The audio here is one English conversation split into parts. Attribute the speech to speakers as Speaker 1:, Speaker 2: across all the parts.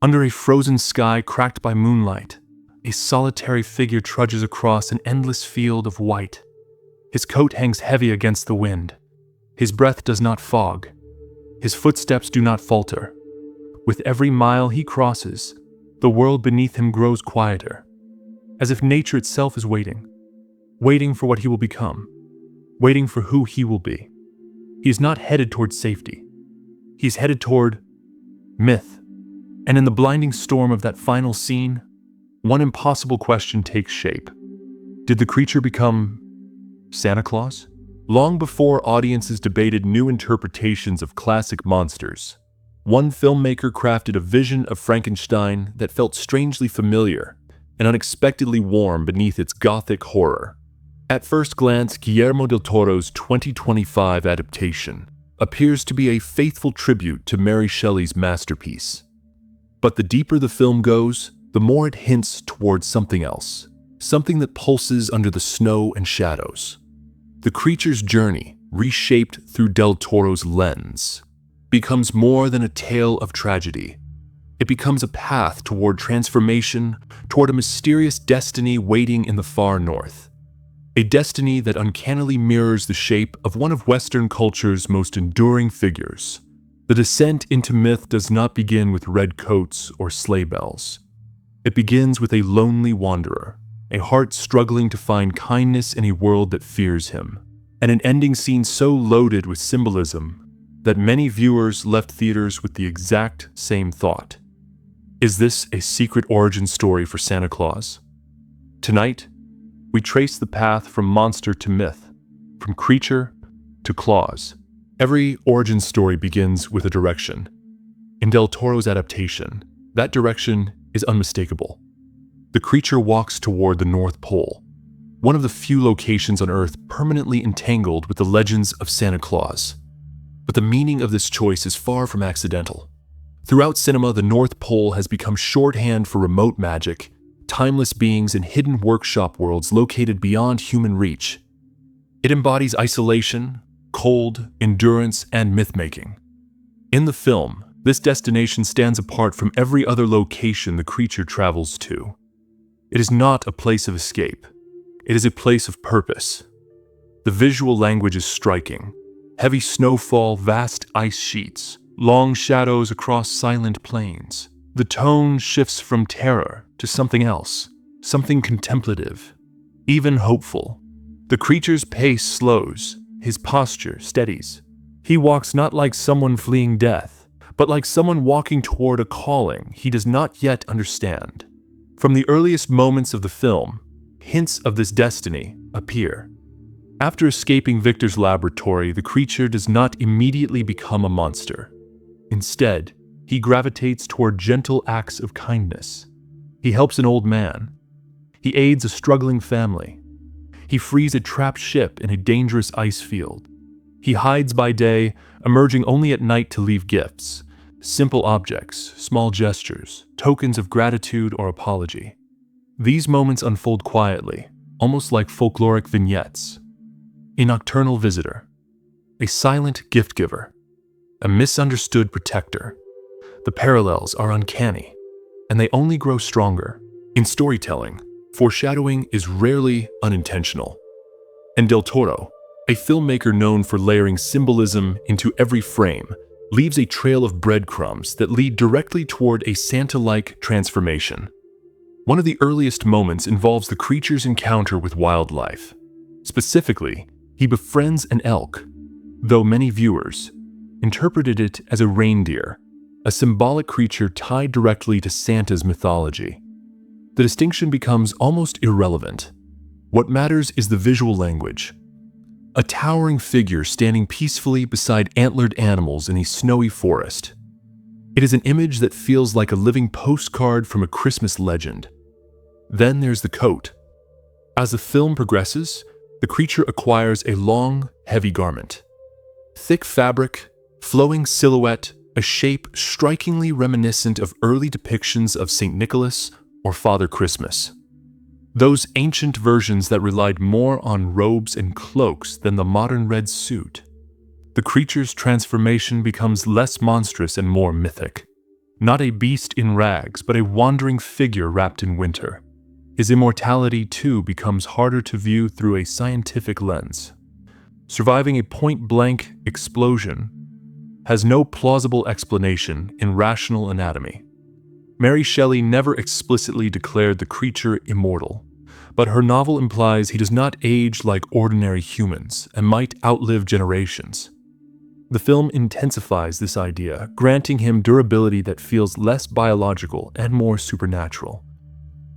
Speaker 1: Under a frozen sky cracked by moonlight, a solitary figure trudges across an endless field of white. His coat hangs heavy against the wind. His breath does not fog. His footsteps do not falter. With every mile he crosses, the world beneath him grows quieter, as if nature itself is waiting for what he will become, waiting for who he will be. He is not headed toward safety. He is headed toward myth. And in the blinding storm of that final scene, one impossible question takes shape. Did the creature become Santa Claus? Long before audiences debated new interpretations of classic monsters, one filmmaker crafted a vision of Frankenstein that felt strangely familiar and unexpectedly warm beneath its gothic horror. At first glance, Guillermo Del Toro's 2025 adaptation appears to be a faithful tribute to Mary Shelley's masterpiece. But the deeper the film goes, the more it hints towards something else, something that pulses under the snow and shadows. The creature's journey, reshaped through Del Toro's lens, becomes more than a tale of tragedy. It becomes a path toward transformation, toward a mysterious destiny waiting in the far north. A destiny that uncannily mirrors the shape of one of Western culture's most enduring figures. The descent into myth does not begin with red coats or sleigh bells. It begins with a lonely wanderer, a heart struggling to find kindness in a world that fears him, and an ending scene so loaded with symbolism that many viewers left theaters with the exact same thought. Is this a secret origin story for Santa Claus? Tonight, we trace the path from monster to myth, from creature to Claus. Every origin story begins with a direction. In Del Toro's adaptation, that direction is unmistakable. The creature walks toward the North Pole, one of the few locations on Earth permanently entangled with the legends of Santa Claus. But the meaning of this choice is far from accidental. Throughout cinema, the North Pole has become shorthand for remote magic, timeless beings, and hidden workshop worlds located beyond human reach. It embodies isolation, cold, endurance, and myth-making. In the film, this destination stands apart from every other location the creature travels to. It is not a place of escape. It is a place of purpose. The visual language is striking. Heavy snowfall, vast ice sheets, long shadows across silent plains. The tone shifts from terror to something else, something contemplative, even hopeful. The creature's pace slows. His posture steadies. He walks not like someone fleeing death, but like someone walking toward a calling he does not yet understand. From the earliest moments of the film, hints of this destiny appear. After escaping Victor's laboratory, the creature does not immediately become a monster. Instead, he gravitates toward gentle acts of kindness. He helps an old man. He aids a struggling family. He frees a trapped ship in a dangerous ice field. He hides by day, emerging only at night to leave gifts, simple objects, small gestures, tokens of gratitude or apology. These moments unfold quietly, almost like folkloric vignettes. A nocturnal visitor, a silent gift giver, a misunderstood protector. The parallels are uncanny, and they only grow stronger. In storytelling, foreshadowing is rarely unintentional. And Del Toro, a filmmaker known for layering symbolism into every frame, leaves a trail of breadcrumbs that lead directly toward a Santa-like transformation. One of the earliest moments involves the creature's encounter with wildlife. Specifically, he befriends an elk, though many viewers interpreted it as a reindeer, a symbolic creature tied directly to Santa's mythology. The distinction becomes almost irrelevant. What matters is the visual language. A towering figure standing peacefully beside antlered animals in a snowy forest. It is an image that feels like a living postcard from a Christmas legend. Then there's the coat. As the film progresses, the creature acquires a long, heavy garment. Thick fabric, flowing silhouette, a shape strikingly reminiscent of early depictions of St. Nicholas or Father Christmas. Those ancient versions that relied more on robes and cloaks than the modern red suit. The creature's transformation becomes less monstrous and more mythic. Not a beast in rags, but a wandering figure wrapped in winter. His immortality, too, becomes harder to view through a scientific lens. Surviving a point-blank explosion has no plausible explanation in rational anatomy. Mary Shelley never explicitly declared the creature immortal, but her novel implies he does not age like ordinary humans and might outlive generations. The film intensifies this idea, granting him durability that feels less biological and more supernatural.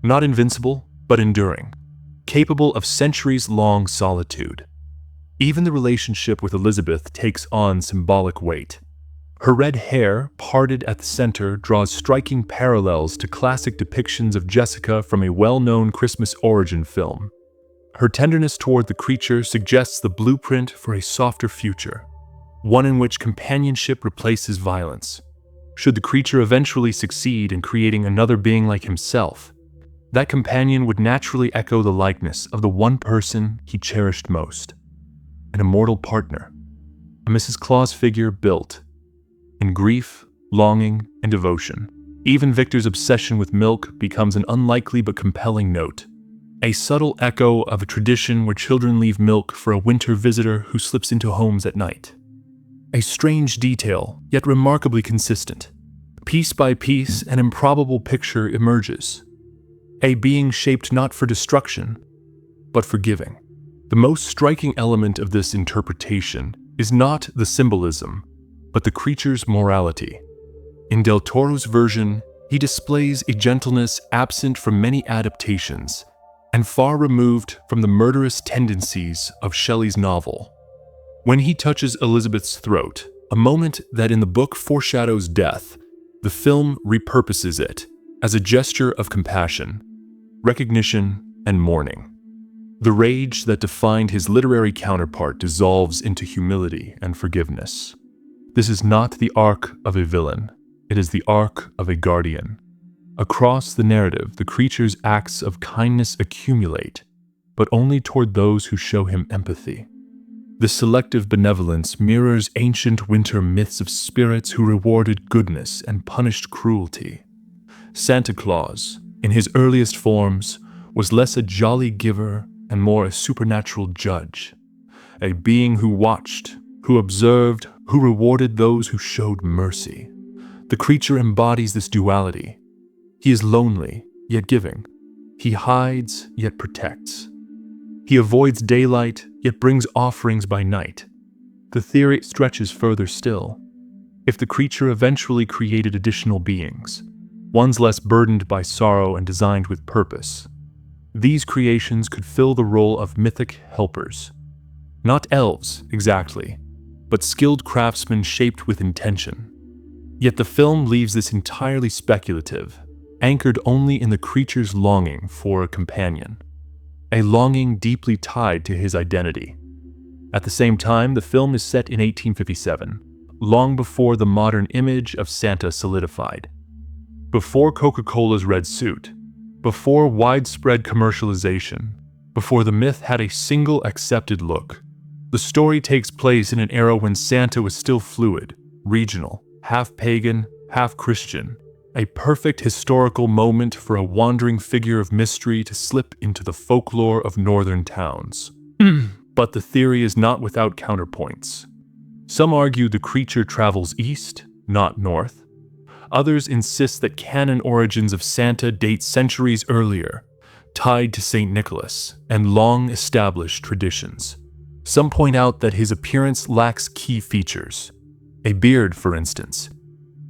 Speaker 1: Not invincible, but enduring, capable of centuries-long solitude. Even the relationship with Elizabeth takes on symbolic weight. Her red hair, parted at the center, draws striking parallels to classic depictions of Jessica from a well-known Christmas origin film. Her tenderness toward the creature suggests the blueprint for a softer future, one in which companionship replaces violence. Should the creature eventually succeed in creating another being like himself, that companion would naturally echo the likeness of the one person he cherished most. An immortal partner, a Mrs. Claus figure built in grief, longing, and devotion. Even Victor's obsession with milk becomes an unlikely but compelling note, a subtle echo of a tradition where children leave milk for a winter visitor who slips into homes at night. A strange detail, yet remarkably consistent. Piece by piece, an improbable picture emerges. A being shaped not for destruction, but for giving. The most striking element of this interpretation is not the symbolism, but the creature's morality. In Del Toro's version, he displays a gentleness absent from many adaptations and far removed from the murderous tendencies of Shelley's novel. When he touches Elizabeth's throat, a moment that in the book foreshadows death, the film repurposes it as a gesture of compassion, recognition, and mourning. The rage that defined his literary counterpart dissolves into humility and forgiveness. This is not the arc of a villain, it is the arc of a guardian. Across the narrative, the creature's acts of kindness accumulate, but only toward those who show him empathy. This selective benevolence mirrors ancient winter myths of spirits who rewarded goodness and punished cruelty. Santa Claus, in his earliest forms, was less a jolly giver and more a supernatural judge, a being who watched, who observed, who rewarded those who showed mercy. The creature embodies this duality. He is lonely, yet giving. He hides, yet protects. He avoids daylight, yet brings offerings by night. The theory stretches further still. If the creature eventually created additional beings, ones less burdened by sorrow and designed with purpose, these creations could fill the role of mythic helpers. Not elves, exactly, but skilled craftsmen shaped with intention. Yet the film leaves this entirely speculative, anchored only in the creature's longing for a companion, a longing deeply tied to his identity. At the same time, the film is set in 1857, long before the modern image of Santa solidified. Before Coca-Cola's red suit, before widespread commercialization, before the myth had a single accepted look. The story takes place in an era when Santa was still fluid, regional, half-pagan, half-Christian, a perfect historical moment for a wandering figure of mystery to slip into the folklore of northern towns. But the theory is not without counterpoints. Some argue the creature travels east, not north. Others insist that canon origins of Santa date centuries earlier, tied to St. Nicholas and long-established traditions. Some point out that his appearance lacks key features, a beard, for instance.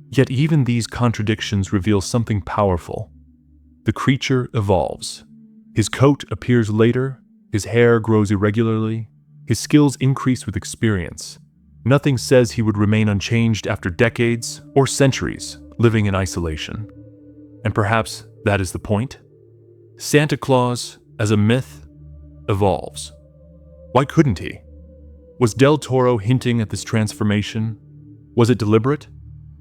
Speaker 1: Yet even these contradictions reveal something powerful. The creature evolves. His coat appears later, his hair grows irregularly, his skills increase with experience. Nothing says he would remain unchanged after decades or centuries living in isolation. And perhaps that is the point. Santa Claus, as a myth, evolves. Why couldn't he? Was Del Toro hinting at this transformation? Was it deliberate?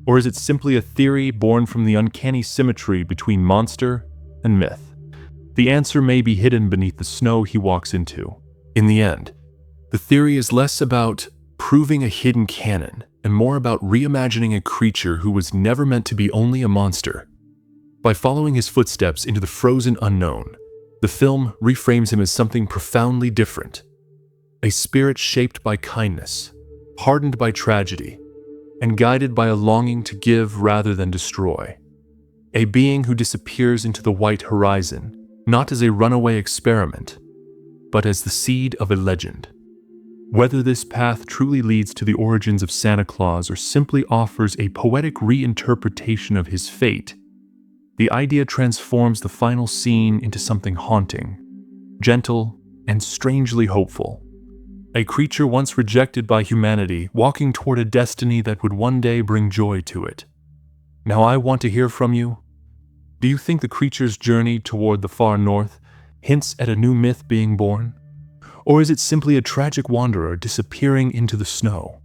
Speaker 1: Or is it simply a theory born from the uncanny symmetry between monster and myth? The answer may be hidden beneath the snow he walks into. In the end, the theory is less about proving a hidden canon, and more about reimagining a creature who was never meant to be only a monster. By following his footsteps into the frozen unknown, the film reframes him as something profoundly different. A spirit shaped by kindness, hardened by tragedy, and guided by a longing to give rather than destroy. A being who disappears into the white horizon, not as a runaway experiment, but as the seed of a legend. Whether this path truly leads to the origins of Santa Claus or simply offers a poetic reinterpretation of his fate, the idea transforms the final scene into something haunting, gentle, and strangely hopeful. A creature once rejected by humanity, walking toward a destiny that would one day bring joy to it. Now I want to hear from you. Do you think the creature's journey toward the far north hints at a new myth being born? Or is it simply a tragic wanderer disappearing into the snow?